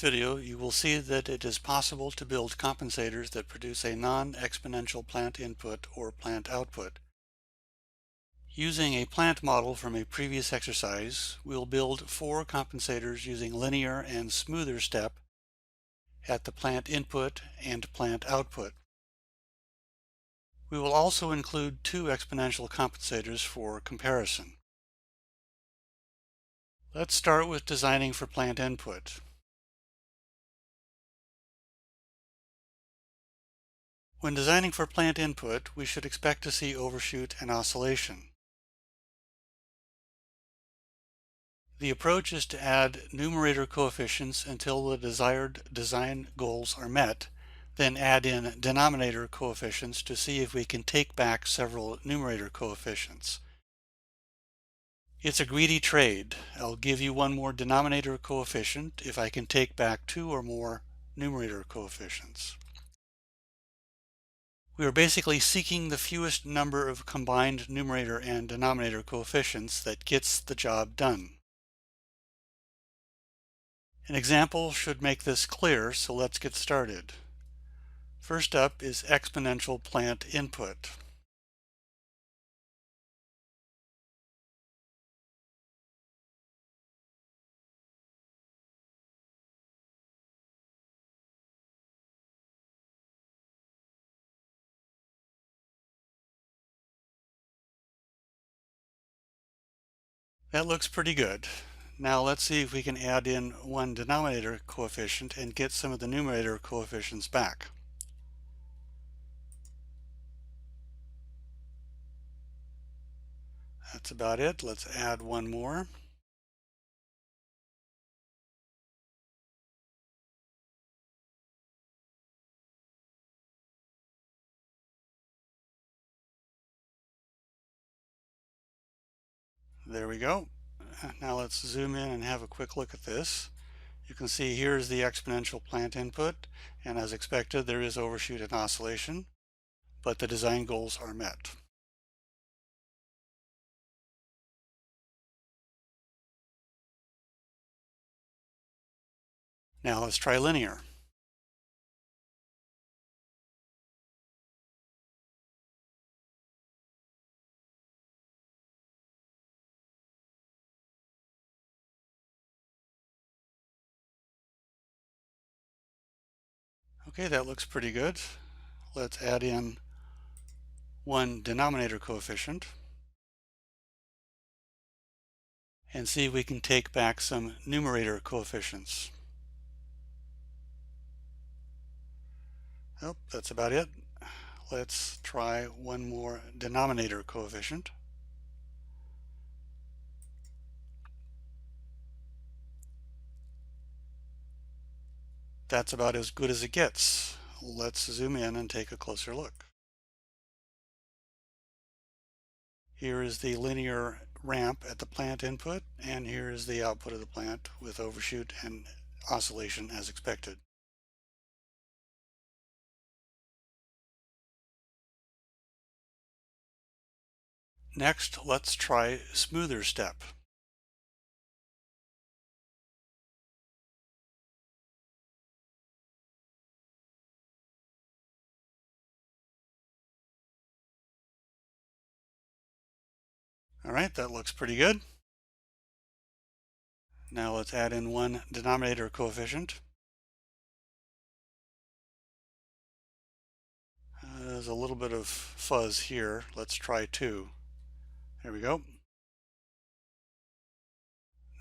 video, you will see that it is possible to build compensators that produce a non-exponential plant input or plant output. Using a plant model from a previous exercise, we'll build 4 compensators using linear and smoother step at the plant input and plant output. We will also include 2 exponential compensators for comparison. Let's start with designing for plant input. When designing for plant input, we should expect to see overshoot and oscillation. The approach is to add numerator coefficients until the desired design goals are met, then add in denominator coefficients to see if we can take back several numerator coefficients. It's a greedy trade. I'll give you one more denominator coefficient if I can take back 2 or more numerator coefficients. We are basically seeking the fewest number of combined numerator and denominator coefficients that gets the job done. An example should make this clear, so let's get started. First up is exponential plant input. That looks pretty good. Now let's see if we can add in one denominator coefficient and get some of the numerator coefficients back. That's about it. Let's add one more. There we go. Now let's zoom in and have a quick look at this. You can see here's the exponential plant input, and as expected there is overshoot and oscillation, but the design goals are met. Now let's try linear. Okay, that looks pretty good. Let's add in one denominator coefficient and see if we can take back some numerator coefficients. Oh, that's about it. Let's try one more denominator coefficient. That's about as good as it gets. Let's zoom in and take a closer look. Here is the linear ramp at the plant input, and here is the output of the plant with overshoot and oscillation as expected. Next, let's try smoother step. All right, that looks pretty good. Now let's add in one denominator coefficient. There's a little bit of fuzz here. Let's try 2. There we go.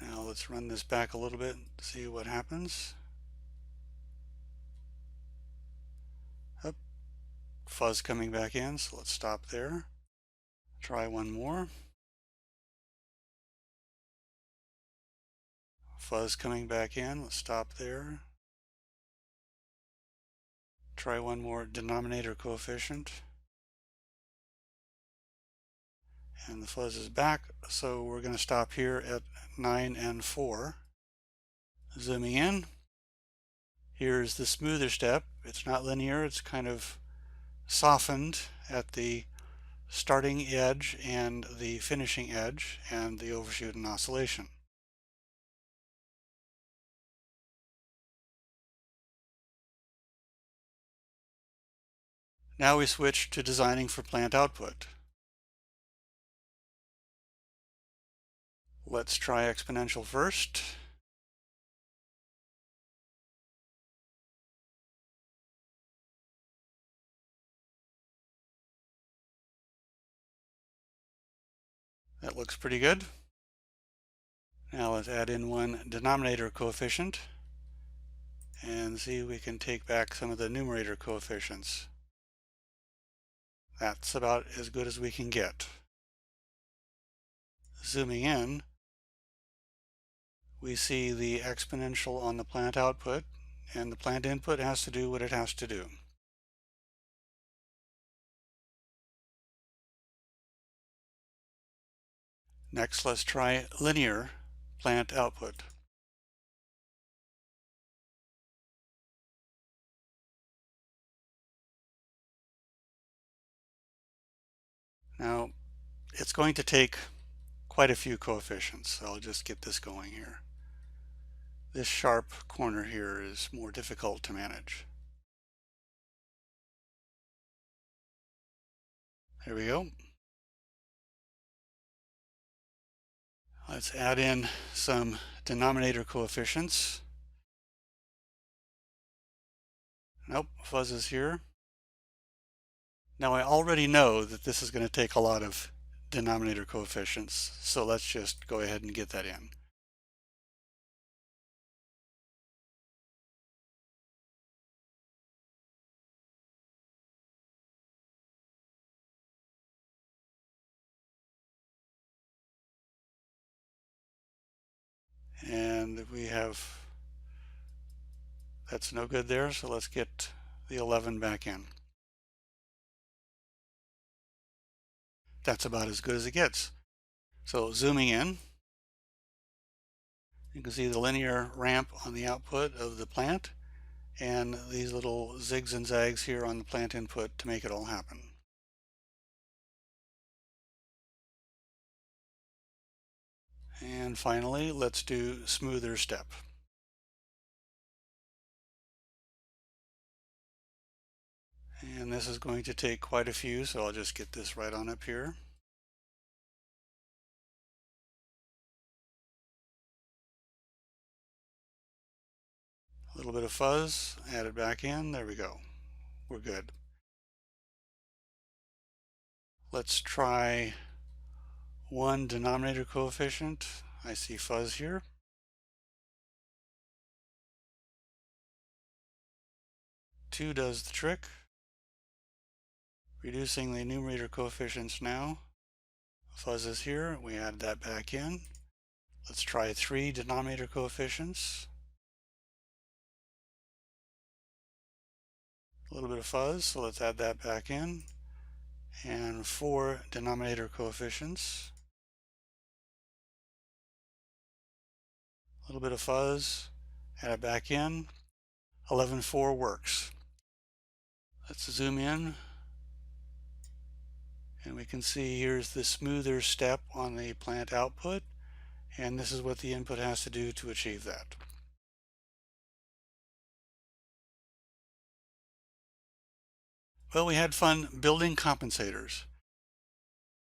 Now let's run this back a little bit to see what happens. Up, fuzz coming back in, so let's stop there. Try one more. Fuzz coming back in, let's stop there. Try one more denominator coefficient. And the fuzz is back, so we're going to stop here at 9 and 4. Zooming in, here's the smoother step. It's not linear, it's kind of softened at the starting edge and the finishing edge and the overshoot and oscillation. Now we switch to designing for plant output. Let's try exponential first. That looks pretty good. Now let's add in one denominator coefficient and see if we can take back some of the numerator coefficients. That's about as good as we can get. Zooming in, we see the exponential on the plant output, and the plant input has to do what it has to do. Next, let's try linear plant output. Now, it's going to take quite a few coefficients, so I'll just get this going here. This sharp corner here is more difficult to manage. There we go. Let's add in some denominator coefficients. Nope, fuzz is here. Now I already know that this is going to take a lot of denominator coefficients, so let's just go ahead and get that in. And we have, that's no good there, so let's get the 11 back in. That's about as good as it gets. So zooming in, you can see the linear ramp on the output of the plant and these little zigs and zags here on the plant input to make it all happen. And finally, let's do smoother step. And this is going to take quite a few, so I'll just get this right on up here. A little bit of fuzz, add it back in, there we go. We're good. Let's try one denominator coefficient. I see fuzz here. Two does the trick. Reducing the numerator coefficients now. Fuzz is here, we add that back in. Let's try three denominator coefficients. A little bit of fuzz, so let's add that back in. And four denominator coefficients. A little bit of fuzz, add it back in. 11.4 works. Let's zoom in. And we can see here's the smoother step on the plant output. And this is what the input has to do to achieve that. Well, we had fun building compensators.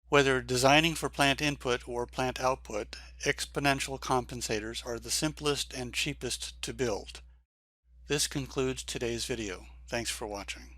Whether designing for plant input or plant output, exponential compensators are the simplest and cheapest to build. This concludes today's video. Thanks for watching.